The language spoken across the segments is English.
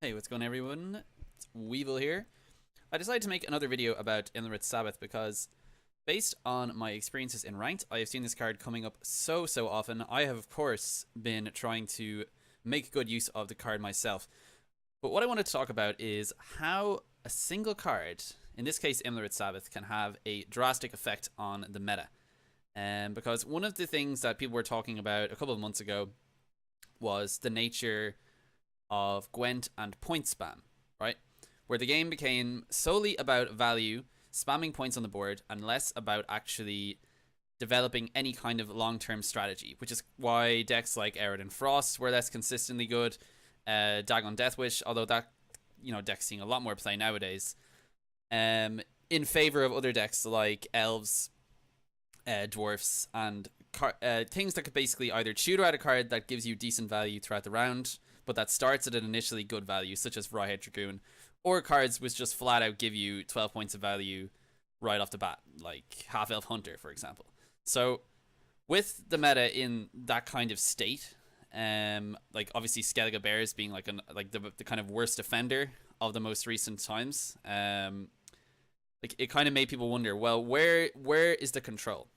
Hey, what's going on, everyone? It's Weevil here. I decided to make another video about Imlerith Sabbath because, based on my experiences in Ranked, I have seen this card coming up so often. I have, of course, been trying to make good use of the card myself. But what I wanted to talk about is how a single card, in this case Imlerith Sabbath, can have a drastic effect on the meta. Because one of the things that people were talking about a couple of months ago was the nature of Gwent and point spam, right? Where the game became solely about value, spamming points on the board, and less about actually developing any kind of long-term strategy, which is why decks like Arid and Frost were less consistently good. Dagon Deathwish, although that deck's seeing a lot more play nowadays, in favor of other decks like Elves, Dwarfs, and things that could basically either tutor out a card that gives you decent value throughout the round, but that starts at an initially good value, such as Rawhead Dragoon, or cards which just flat out give you 12 points of value right off the bat, like Half Elf Hunter, for example. So, with the meta in that kind of state, like obviously Skellige Bears being like the kind of worst offender of the most recent times, like it kind of made people wonder, well, where is the control?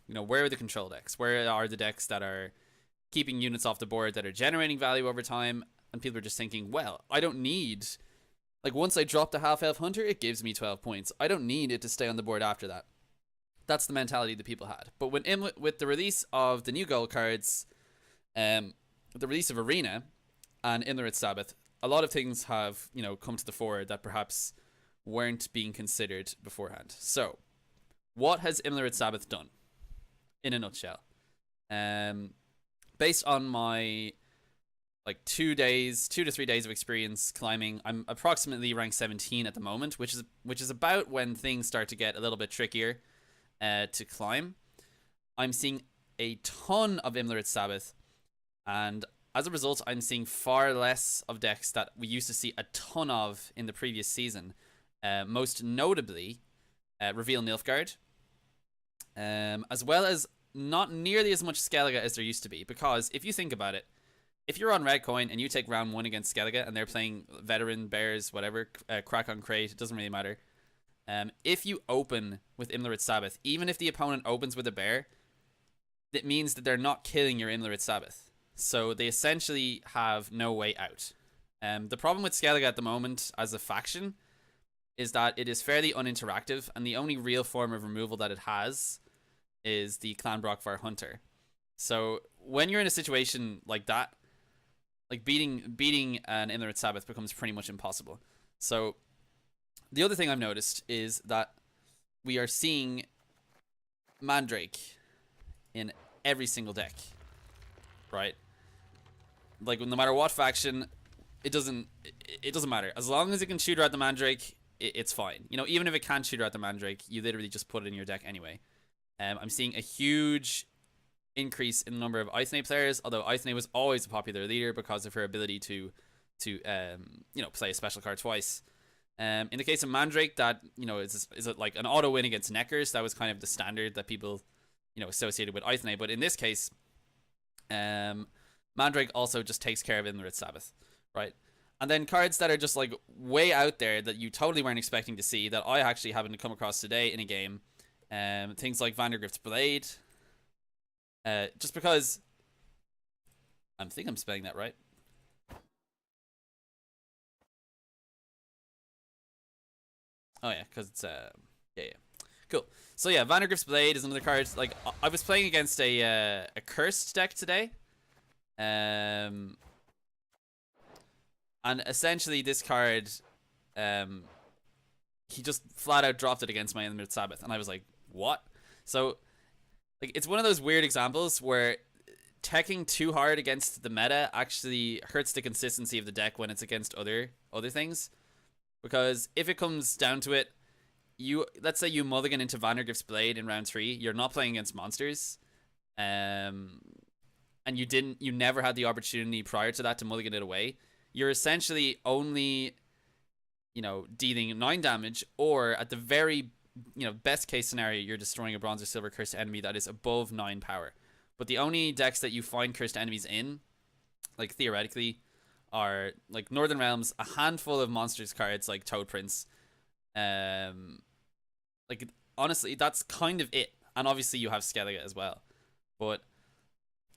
Where are the control decks? Where are the decks that are keeping units off the board that are generating value over time? And people are just thinking, well, I don't need, like, once I drop the Half Elf Hunter, it gives me 12 points. I don't need it to stay on the board after that. That's the mentality that people had. But with the release of the new gold cards, the release of Arena and Imlerith Sabbath, a lot of things have, come to the fore that perhaps weren't being considered beforehand. So, what has Imlerith Sabbath done? In a nutshell. Based on my 2 to 3 days of experience climbing, I'm approximately rank 17 at the moment, which is about when things start to get a little bit trickier to climb. I'm seeing a ton of Imlerith Sabbath, and as a result, I'm seeing far less of decks that we used to see a ton of in the previous season. Most notably, Reveal Nilfgaard, as well as not nearly as much Skellige as there used to be. Because if you think about it, if you're on Red Coin and you take round 1 against Skellige and they're playing Veteran, Bears, whatever, Crack on Crate, it doesn't really matter. If you open with Imlerith Sabbath, even if the opponent opens with a bear, it means that they're not killing your Imlerith Sabbath. So they essentially have no way out. The problem with Skellige at the moment as a faction is that it is fairly uninteractive, and the only real form of removal that it has is the Clan Brockvar Hunter. So when you're in a situation like that, like beating an Imlerith Sabbath becomes pretty much impossible. So the other thing I've noticed is that we are seeing Mandrake in every single deck, right? Like, no matter what faction, it doesn't matter. As long as it can shoot out the Mandrake, it's fine. Even if it can't shoot out the Mandrake, you literally just put it in your deck anyway. I'm seeing a huge increase in the number of Ithne players, although Ithne was always a popular leader because of her ability to play a special card twice. In the case of Mandrake, that is it like an auto win against Neckers? That was kind of the standard that people associated with Ithne. But in this case, Mandrake also just takes care of Imlerith Sabbath, right? And then cards that are just like way out there that you totally weren't expecting to see, that I actually happened to come across today in a game. Things like VANDERGRIFT'S Blade. Just because I think I'm spelling that right. Oh yeah, because it's yeah. Cool. So yeah, VANDERGRIFT'S Blade is another card. Like, I was playing against a cursed deck today. And essentially this card, he just flat out dropped it against my Imlerith Sabbath, and I was like, what? So, like, it's one of those weird examples where teching too hard against the meta actually hurts the consistency of the deck when it's against other things. Because if it comes down to it, let's say you mulligan into VANDERGRIFT'S Blade in round 3, you're not playing against monsters, and you never had the opportunity prior to that to mulligan it away. You're essentially only dealing 9 damage, or at the very best case scenario, you're destroying a bronze or silver cursed enemy that is above 9 power. But the only decks that you find cursed enemies in, like, theoretically, are like Northern Realms, a handful of monsters cards like Toad Prince. Like honestly, that's kind of it. And obviously you have Skellige as well. But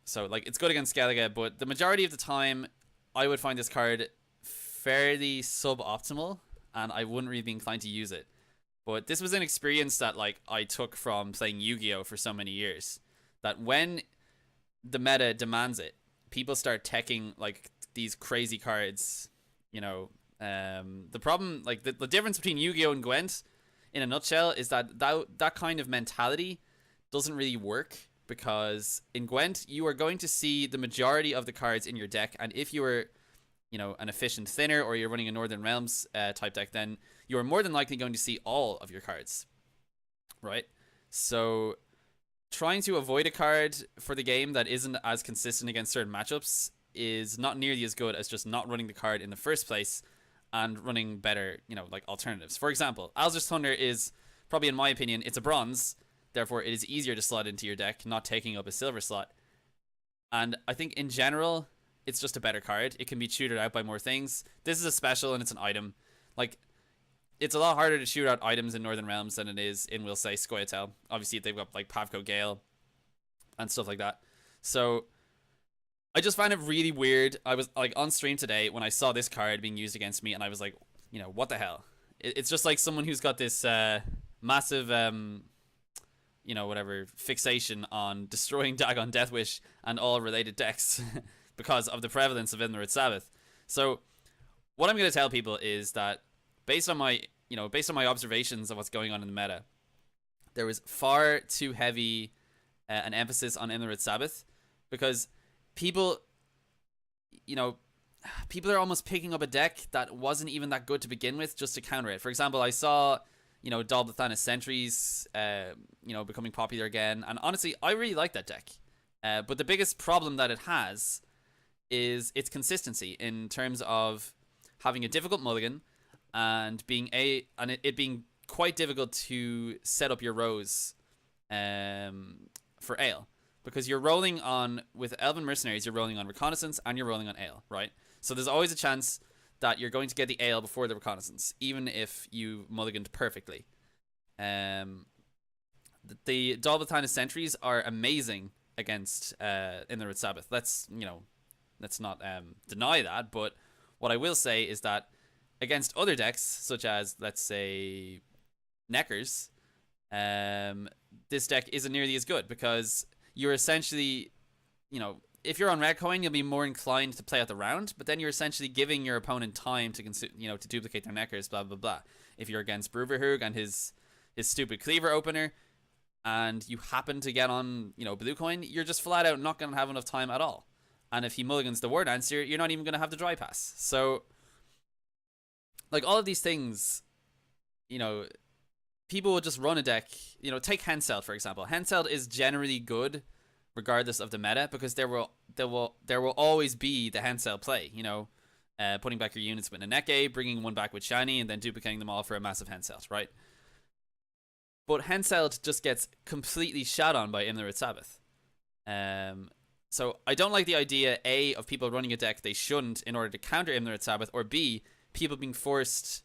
so like it's good against Skellige, but the majority of the time I would find this card fairly suboptimal and I wouldn't really be inclined to use it. But this was an experience that like I took from playing Yu-Gi-Oh for so many years, that when the meta demands it, people start teching like these crazy cards. You know, the problem, like the difference between Yu-Gi-Oh and Gwent, in a nutshell, is that kind of mentality doesn't really work, because in Gwent you are going to see the majority of the cards in your deck, and if you are, you know, an efficient thinner or you're running a Northern Realms type deck, then you are more than likely going to see all of your cards, right? So trying to avoid a card for the game that isn't as consistent against certain matchups is not nearly as good as just not running the card in the first place and running better, you know, like alternatives. For example, Alzur's Thunder is probably, in my opinion, it's a bronze, therefore it is easier to slot into your deck, not taking up a silver slot. And I think in general, it's just a better card. It can be tutored out by more things. This is a special and it's an item. Like, it's a lot harder to shoot out items in Northern Realms than it is in, we'll say, Scoia'tael. Obviously, they've got like Pavko Gale and stuff like that. So I just find it really weird. I was like on stream today when I saw this card being used against me, and I was like, you know, what the hell? It's just like someone who's got this massive, you know, whatever, fixation on destroying Dagon Deathwish and all related decks because of the prevalence of Imlerith Sabbath. So what I'm going to tell people is that based on my observations of what's going on in the meta, there was far too heavy an emphasis on Imlerith Sabbath, because people, you know, people are almost picking up a deck that wasn't even that good to begin with just to counter it. For example, I saw, you know, Dalbathanis Sentries, you know, becoming popular again, and honestly, I really like that deck. But the biggest problem that it has is its consistency in terms of having a difficult mulligan and it being quite difficult to set up your rows for Ale, because you're rolling on, with Elven Mercenaries, you're rolling on Reconnaissance and you're rolling on Ale, right? So there's always a chance that you're going to get the Ale before the Reconnaissance, even if you mulliganed perfectly. The Dalbathanis Sentries are amazing against Imlerith Sabbath. Let's not deny that, but what I will say is that against other decks, such as, let's say, Neckers, this deck isn't nearly as good, because you're essentially, you know, if you're on red coin, you'll be more inclined to play out the round, but then you're essentially giving your opponent time to to duplicate their Neckers, blah blah blah. If you're against Bruverhug and his stupid Cleaver opener, and you happen to get on, you know, blue coin, you're just flat out not going to have enough time at all. And if he mulligans the Word Answer, you're not even going to have the dry pass. So, like, all of these things, you know, people will just run a deck. You know, take Henselt, for example. Henselt is generally good regardless of the meta, because there will always be the Henselt play, you know, putting back your units with a Neke, bringing one back with Shiny, and then duplicating them all for a massive Henselt, right? But Henselt just gets completely shot on by Imlerith Sabbath. So I don't like the idea, A, of people running a deck they shouldn't in order to counter Imlerith Sabbath, or B, people being forced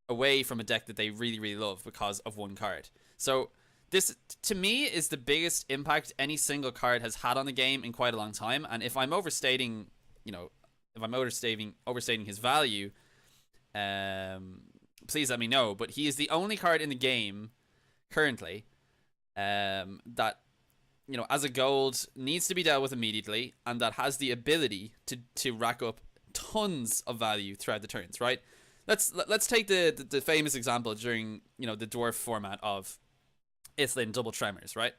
away from a deck that they really, really love because of one card. So this, to me, is the biggest impact any single card has had on the game in quite a long time. And if I'm overstating, you know, if I'm overstating his value, please let me know. But he is the only card in the game currently that, you know, as a gold, needs to be dealt with immediately, and that has the ability to rack up tons of value throughout the turns, right? Let's take the famous example during, you know, the dwarf format of Ithlin Double Tremors, right?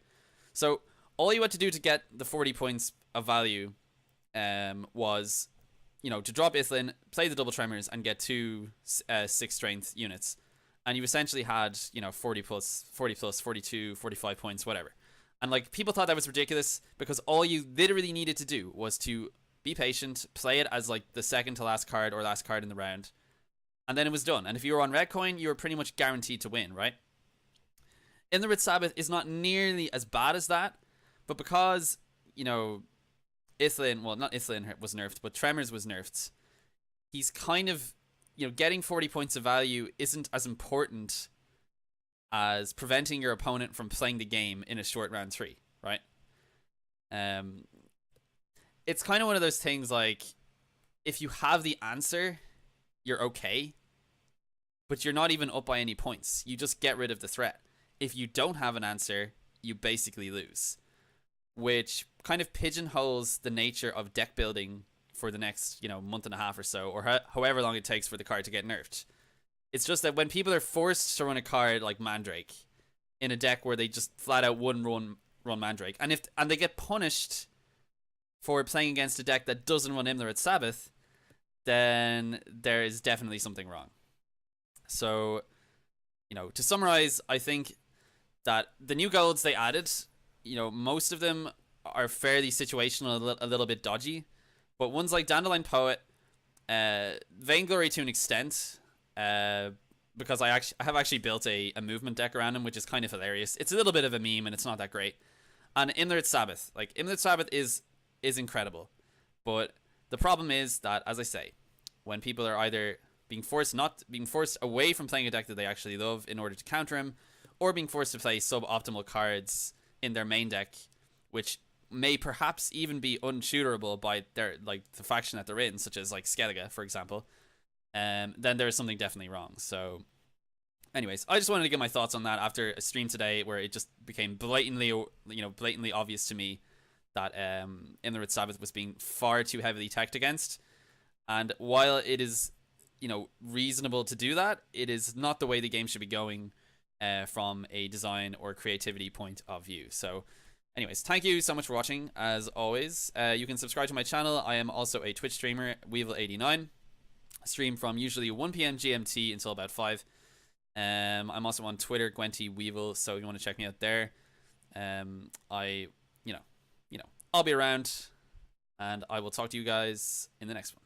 So all you had to do to get the 40 points of value was, you know, to drop Ithlin, play the Double Tremors, and get two 6 strength units, and you essentially had, you know, 40 plus 42, 45 points, whatever. And like, people thought that was ridiculous, because all you literally needed to do was to be patient, play it as like the second to last card or last card in the round, and then it was done. And if you were on red coin, you were pretty much guaranteed to win, right? Imlerith Sabbath is not nearly as bad as that, but because, you know, Ithlin, well, not Ithlin was nerfed, but Tremors was nerfed, he's kind of, getting 40 points of value isn't as important as preventing your opponent from playing the game in a short round 3, right? It's kind of one of those things like, if you have the answer, you're okay, but you're not even up by any points. You just get rid of the threat. If you don't have an answer, you basically lose, which kind of pigeonholes the nature of deck building for the next, month and a half or so, or however long it takes for the card to get nerfed. It's just that when people are forced to run a card like Mandrake in a deck where they just flat out run Mandrake, and they get punished for playing against a deck that doesn't run Imlerith Sabbath, then there is definitely something wrong. So, to summarize, I think that the new golds they added, most of them are fairly situational, a little bit dodgy, but ones like Dandelion Poet, Vainglory to an extent, because I have actually built a movement deck around him, which is kind of hilarious. It's a little bit of a meme and it's not that great. And Imlerith Sabbath, Imlerith Sabbath is incredible, but the problem is that, as I say, when people are either being forced away from playing a deck that they actually love in order to counter him, or being forced to play suboptimal cards in their main deck, which may perhaps even be unshooterable by their the faction that they're in, such as Skellige, for example, then there is something definitely wrong. So, anyways, I just wanted to get my thoughts on that after a stream today where it just became blatantly obvious to me that Imlerith Sabbath was being far too heavily teched against. And while it is, reasonable to do that, it is not the way the game should be going from a design or creativity point of view. So, anyways, thank you so much for watching. As always, you can subscribe to my channel. I am also a Twitch streamer, Weevil89. I stream from usually 1 p.m. GMT until about 5. I'm also on Twitter, Gwenty Weevil, so if you want to check me out there. I'll be around, and I will talk to you guys in the next one.